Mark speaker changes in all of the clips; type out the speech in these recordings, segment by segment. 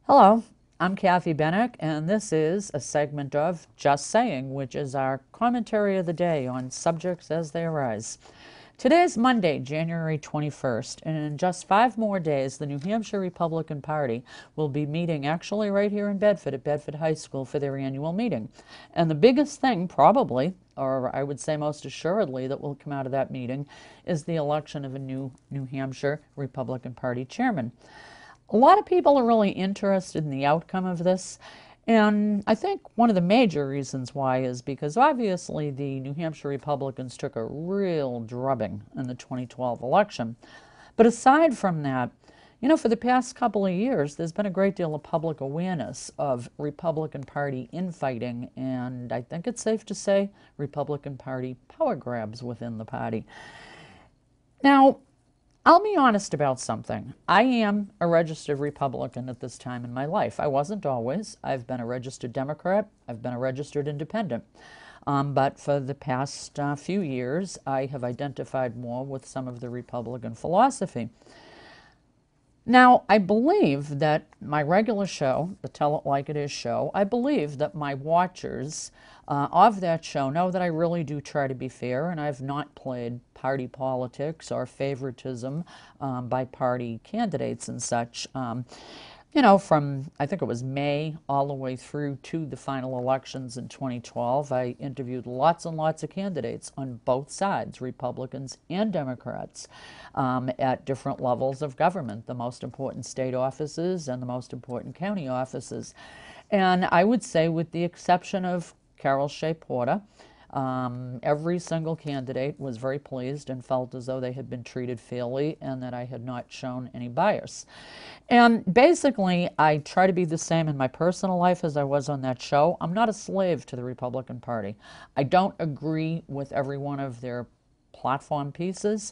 Speaker 1: Hello, I'm Kathy Bennick, and this is a segment of Just Saying, which is our commentary of the day on subjects as they arise. Today is Monday, January 21st, and in just 5 more days, the New Hampshire Republican Party will be meeting actually right here in Bedford at Bedford High School for their annual meeting. And the biggest thing, probably, or I would say most assuredly, that will come out of that meeting is the election of a new New Hampshire Republican Party chairman. A lot of people are really interested in the outcome of this. And I think one of the major reasons why is because obviously the New Hampshire Republicans took a real drubbing in the 2012 election. But aside from that, for the past couple of years, there's been a great deal of public awareness of Republican Party infighting, and I think it's safe to say Republican Party power grabs within the party. Now, I'll be honest about something. I am a registered Republican at this time in my life. I wasn't always. I've been a registered Democrat. I've been a registered independent. But for the past few years, I have identified more with some of the Republican philosophy. Now, I believe that my regular show, the Tell It Like It Is show, I believe that my watchers of that show know that I really do try to be fair, and I've not played party politics or favoritism by party candidates and such. From I think it was May all the way through to the final elections in 2012, I interviewed lots and lots of candidates on both sides, Republicans and Democrats, at different levels of government, the most important state offices and the most important county offices. And I would say, with the exception of Carol Shea Porter, every single candidate was very pleased and felt as though they had been treated fairly and that I had not shown any bias. And basically, I try to be the same in my personal life as I was on that show. I'm not a slave to the Republican Party. I don't agree with every one of their platform pieces.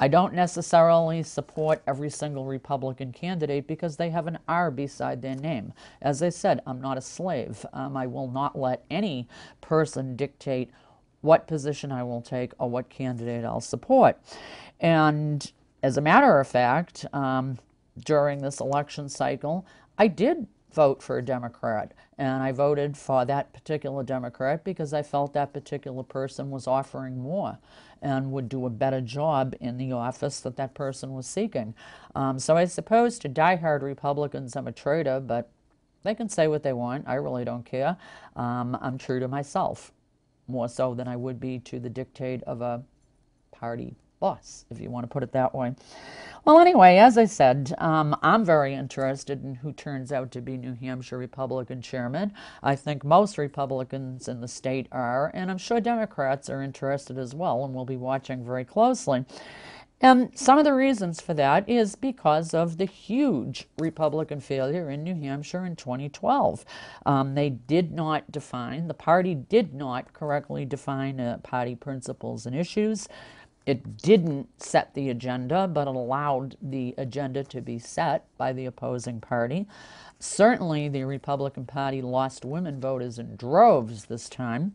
Speaker 1: I don't necessarily support every single Republican candidate because they have an R beside their name. As I said, I'm not a slave. I will not let any person dictate what position I will take or what candidate I'll support. And as a matter of fact, during this election cycle, I did vote for a Democrat. And I voted for that particular Democrat because I felt that particular person was offering more and would do a better job in the office that that person was seeking. So I suppose to diehard Republicans, I'm a traitor, but they can say what they want. I really don't care. I'm true to myself, more so than I would be to the dictate of a party boss, if you want to put it that way. Well, anyway, as I said, I'm very interested in who turns out to be New Hampshire Republican chairman. I think most Republicans in the state are, and I'm sure Democrats are interested as well, and we'll be watching very closely. And some of the reasons for that is because of the huge Republican failure in New Hampshire in 2012. The party did not correctly define party principles and issues. It didn't set the agenda, but it allowed the agenda to be set by the opposing party. Certainly, the Republican Party lost women voters in droves this time.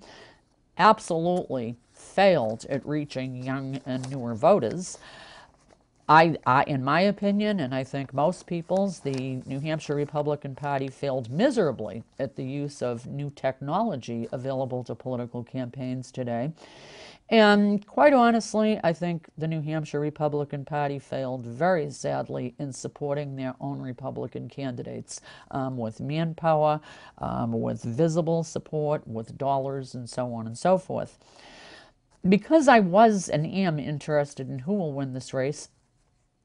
Speaker 1: Absolutely failed at reaching young and newer voters. In my opinion, and I think most people's, the New Hampshire Republican Party failed miserably at the use of new technology available to political campaigns today. And quite honestly, I think the New Hampshire Republican Party failed very sadly in supporting their own Republican candidates with manpower, with visible support, with dollars, and so on and so forth. Because I was and am interested in who will win this race,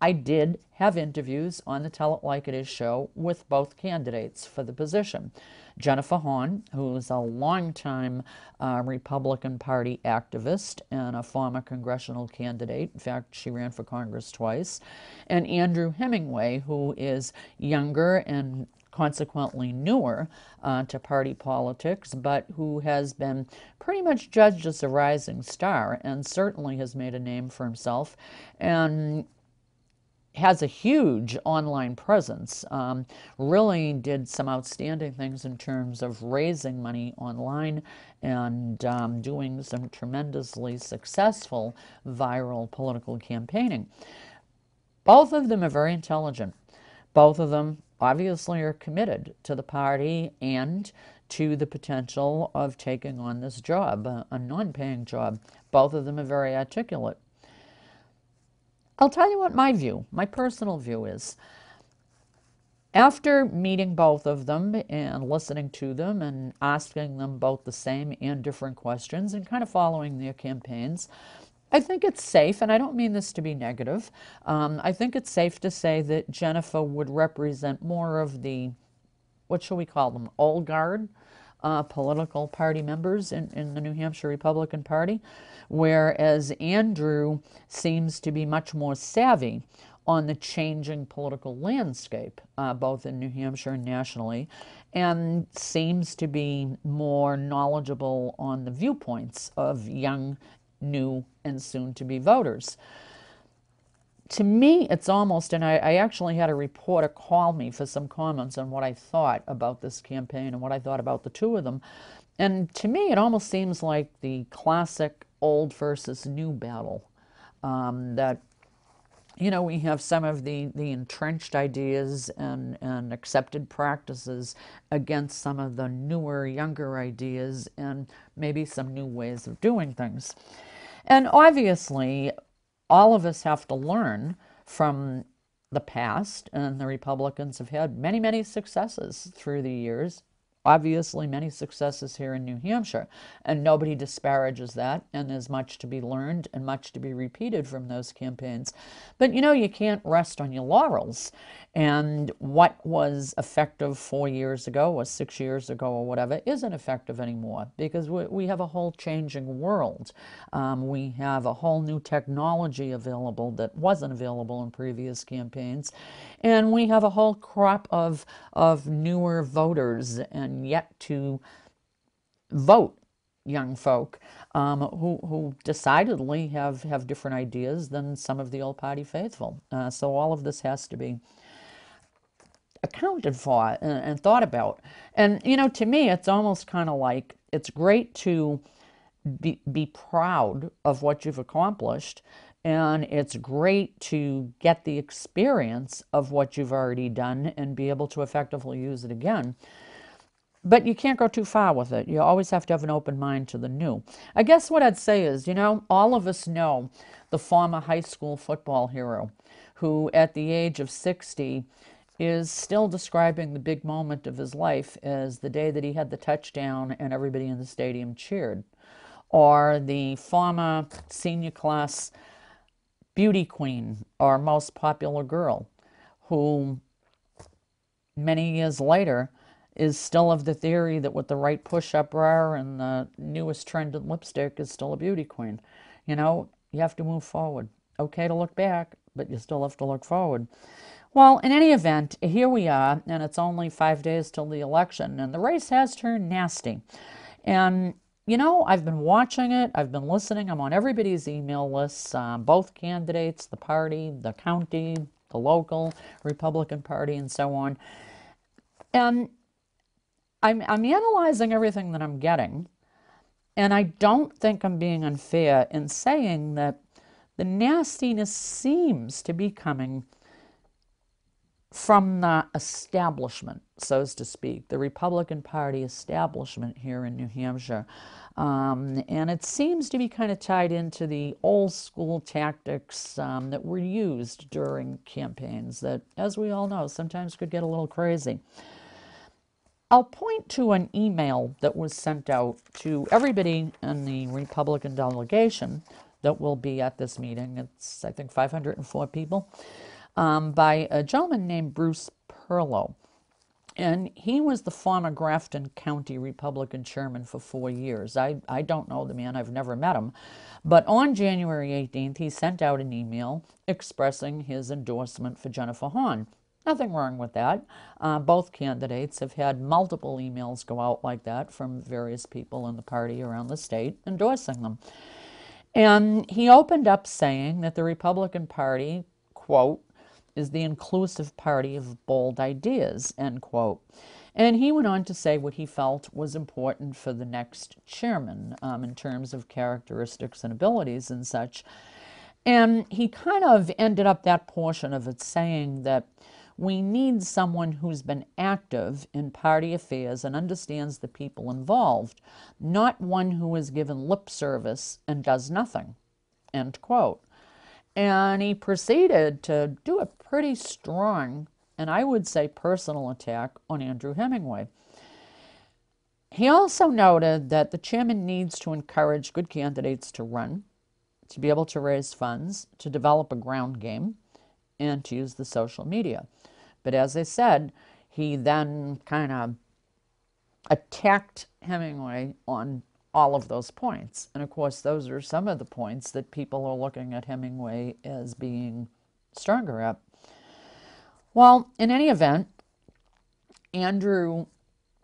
Speaker 1: I did have interviews on the Tell It Like It Is show with both candidates for the position. Jennifer Hahn, who is a longtime Republican Party activist and a former congressional candidate. In fact, she ran for Congress twice. And Andrew Hemingway, who is younger and consequently newer to party politics, but who has been pretty much judged as a rising star and certainly has made a name for himself and has a huge online presence, really did some outstanding things in terms of raising money online and doing some tremendously successful viral political campaigning. Both of them are very intelligent. Both of them obviously are committed to the party and to the potential of taking on this job, a non-paying job. Both of them are very articulate. I'll tell you what my personal view is. After meeting both of them and listening to them and asking them both the same and different questions and kind of following their campaigns, I think it's safe, and I don't mean this to be negative, I think it's safe to say that Jennifer would represent more of the, what shall we call them, old guard political party members in the New Hampshire Republican Party, whereas Andrew seems to be much more savvy on the changing political landscape, both in New Hampshire and nationally, and seems to be more knowledgeable on the viewpoints of young, new, and soon-to-be voters. To me, it's almost, and I actually had a reporter call me for some comments on what I thought about this campaign and what I thought about the two of them. And to me, it almost seems like the classic old versus new battle. That, you know, we have some of the entrenched ideas and accepted practices against some of the newer, younger ideas and maybe some new ways of doing things. And obviously, all of us have to learn from the past, and the Republicans have had many, many successes through the years. Obviously, many successes here in New Hampshire, and nobody disparages that, and there's much to be learned and much to be repeated from those campaigns. But you know, you can't rest on your laurels. And what was effective 4 years ago or 6 years ago or whatever isn't effective anymore, because we have a whole changing world. We have a whole new technology available that wasn't available in previous campaigns. And we have a whole crop of newer voters and yet to vote young folk who decidedly have different ideas than some of the old party faithful. So all of this has to be accounted for and thought about. And, you know, to me, it's almost kind of like it's great to be proud of what you've accomplished. And it's great to get the experience of what you've already done and be able to effectively use it again. But you can't go too far with it. You always have to have an open mind to the new. I guess what I'd say is, you know, all of us know the former high school football hero who, at the age of 60, is still describing the big moment of his life as the day that he had the touchdown and everybody in the stadium cheered. Or the former senior class beauty queen or most popular girl who many years later is still of the theory that with the right push-up bra and the newest trend in lipstick is still a beauty queen. You know, you have to move forward. Okay to look back, but you still have to look forward. Well, in any event, here we are, and it's only 5 days till the election, and the race has turned nasty. And you know, I've been watching it, I've been listening, I'm on everybody's email lists, both candidates, the party, the county, the local Republican Party, and so on. And I'm analyzing everything that I'm getting, and I don't think I'm being unfair in saying that the nastiness seems to be coming from the establishment, so to speak, the Republican Party establishment here in New Hampshire. And it seems to be kind of tied into the old school tactics that were used during campaigns that, as we all know, sometimes could get a little crazy. I'll point to an email that was sent out to everybody in the Republican delegation that will be at this meeting. It's, I think, 504 people. By a gentleman named Bruce Perlow. And he was the former Grafton County Republican chairman for 4 years. I don't know the man, I've never met him. But on January 18th, he sent out an email expressing his endorsement for Jennifer Hahn. Nothing wrong with that. Both candidates have had multiple emails go out like that from various people in the party around the state endorsing them. And he opened up saying that the Republican Party, quote, is the inclusive party of bold ideas, end quote. And he went on to say what he felt was important for the next chairman in terms of characteristics and abilities and such. And he kind of ended up that portion of it saying that We need someone who's been active in party affairs and understands the people involved, not one who is given lip service and does nothing." End quote. And he proceeded to do a pretty strong, and I would say personal attack on Andrew Hemingway. He also noted that the chairman needs to encourage good candidates to run, to be able to raise funds, to develop a ground game, and to use the social media. But as I said, he then kind of attacked Hemingway on all of those points. And of course, those are some of the points that people are looking at Hemingway as being stronger at. Well, in any event, Andrew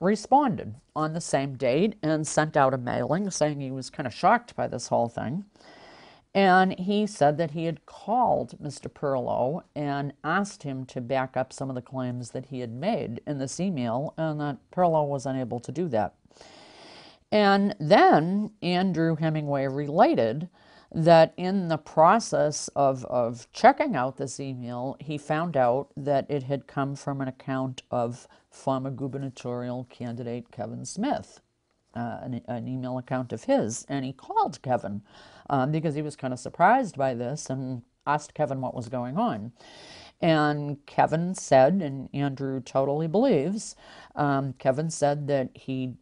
Speaker 1: responded on the same date and sent out a mailing saying he was kind of shocked by this whole thing. And he said that he had called Mr. Perlow and asked him to back up some of the claims that he had made in this email, and that Perlow was unable to do that. And then Andrew Hemingway related that in the process of checking out this email, he found out that it had come from an account of former gubernatorial candidate Kevin Smith, an email account of his. And he called Kevin because he was kind of surprised by this and asked Kevin what was going on. And Kevin said, and Andrew totally believes, Kevin said that he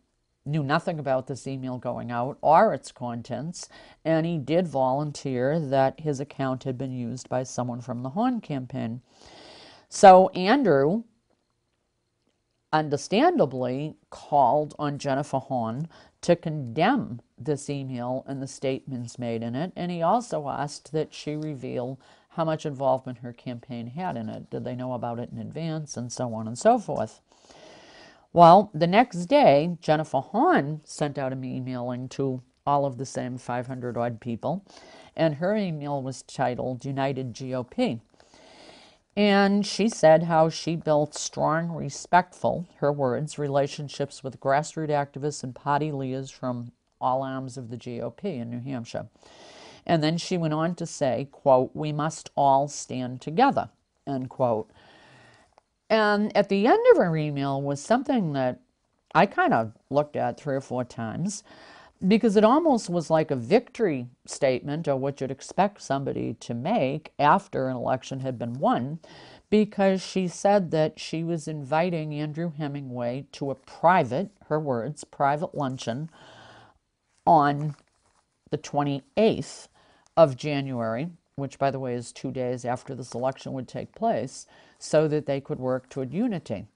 Speaker 1: knew nothing about this email going out or its contents, and he did volunteer that his account had been used by someone from the Hahn campaign. So Andrew, understandably, called on Jennifer Hahn to condemn this email and the statements made in it, and he also asked that she reveal how much involvement her campaign had in it. Did they know about it in advance, and so on and so forth. Well, the next day, Jennifer Hahn sent out an emailing to all of the same 500-odd people, and her email was titled United GOP. And she said how she built strong, respectful, her words, relationships with grassroots activists and party leaders from all arms of the GOP in New Hampshire. And then she went on to say, quote, "We must all stand together," end quote. And at the end of her email was something that I kind of looked at 3 or 4 times, because it almost was like a victory statement, or what you'd expect somebody to make after an election had been won, because she said that she was inviting Andrew Hemingway to a private, her words, private luncheon on the 28th of January, which, by the way, is 2 days after this election would take place, so that they could work toward unity.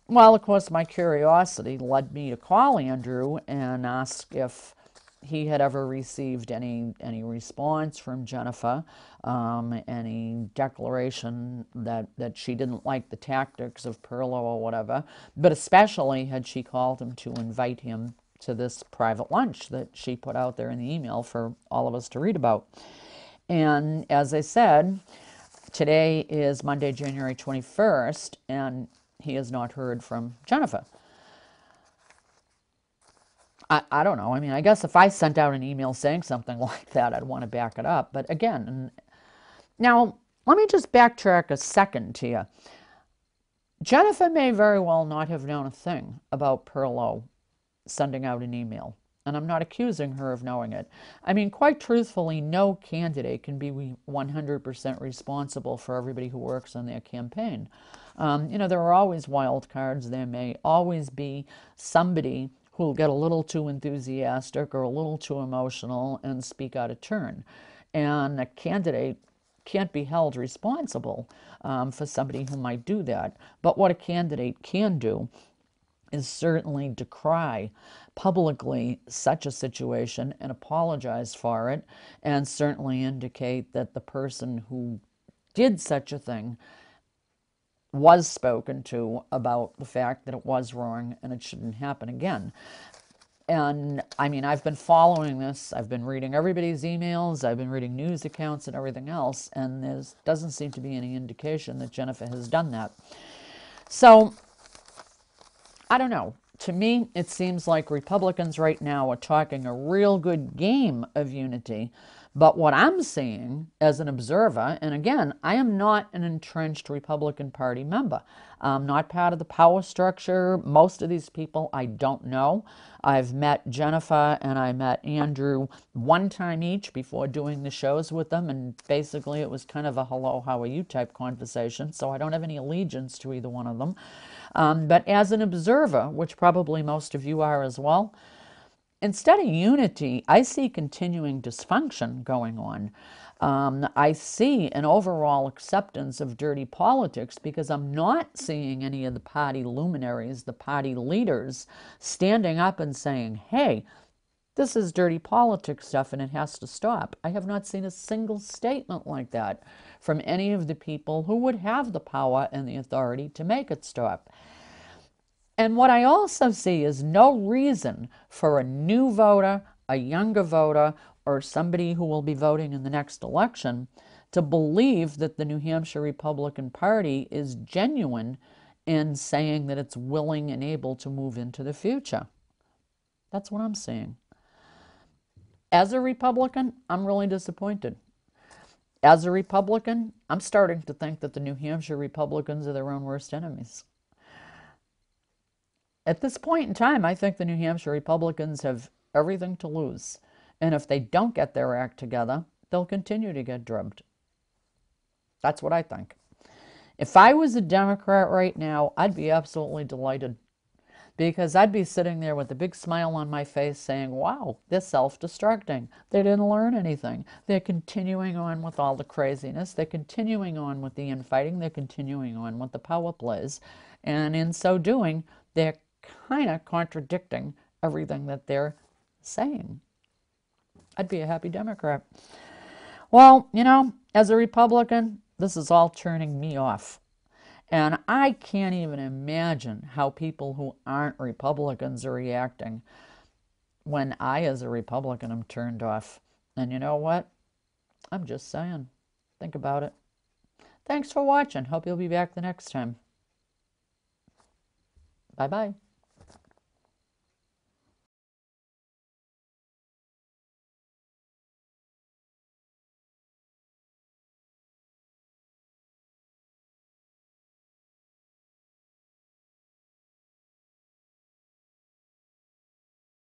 Speaker 1: Well, of course, my curiosity led me to call Andrew and ask if he had ever received any response from Jennifer, any declaration that she didn't like the tactics of Perlow or whatever, but especially had she called him to invite him to this private lunch that she put out there in the email for all of us to read about. And as I said, today is Monday, January 21st, and he has not heard from Jennifer. I don't know. I mean, I guess if I sent out an email saying something like that, I'd want to back it up. But again, now let me just backtrack a second here. Jennifer may very well not have known a thing about Perlow sending out an email. And I'm not accusing her of knowing it. I mean, quite truthfully, no candidate can be 100% responsible for everybody who works on their campaign. There are always wild cards. There may always be somebody who'll get a little too enthusiastic or a little too emotional and speak out of turn. And a candidate can't be held responsible for somebody who might do that. But what a candidate can do is certainly decry publicly such a situation and apologize for it, and certainly indicate that the person who did such a thing was spoken to about the fact that it was wrong and it shouldn't happen again. And I mean, I've been following this. I've been reading everybody's emails. I've been reading news accounts and everything else, and there doesn't seem to be any indication that Jennifer has done that. So I don't know. To me, it seems like Republicans right now are talking a real good game of unity. But what I'm seeing as an observer, and again, I am not an entrenched Republican Party member. I'm not part of the power structure. Most of these people I don't know. I've met Jennifer and I met Andrew one time each before doing the shows with them, and basically it was kind of a hello, how are you type conversation, so I don't have any allegiance to either one of them. But as an observer, which probably most of you are as well, instead of unity, I see continuing dysfunction going on. I see an overall acceptance of dirty politics because I'm not seeing any of the party luminaries, the party leaders, standing up and saying, hey, this is dirty politics stuff and it has to stop. I have not seen a single statement like that from any of the people who would have the power and the authority to make it stop. And what I also see is no reason for a new voter, a younger voter, or somebody who will be voting in the next election to believe that the New Hampshire Republican Party is genuine in saying that it's willing and able to move into the future. That's what I'm seeing. As a Republican, I'm really disappointed. As a Republican, I'm starting to think that the New Hampshire Republicans are their own worst enemies. At this point in time, I think the New Hampshire Republicans have everything to lose. And if they don't get their act together, they'll continue to get drubbed. That's what I think. If I was a Democrat right now, I'd be absolutely delighted because I'd be sitting there with a big smile on my face saying, wow, they're self-destructing. They didn't learn anything. They're continuing on with all the craziness. They're continuing on with the infighting. They're continuing on with the power plays. And in so doing, they're kind of contradicting everything that they're saying. I'd be a happy Democrat. Well, as a Republican, this is all turning me off. And I can't even imagine how people who aren't Republicans are reacting when I, as a Republican, am turned off. And you know what? I'm just saying. Think about it. Thanks for watching. Hope you'll be back the next time. Bye-bye.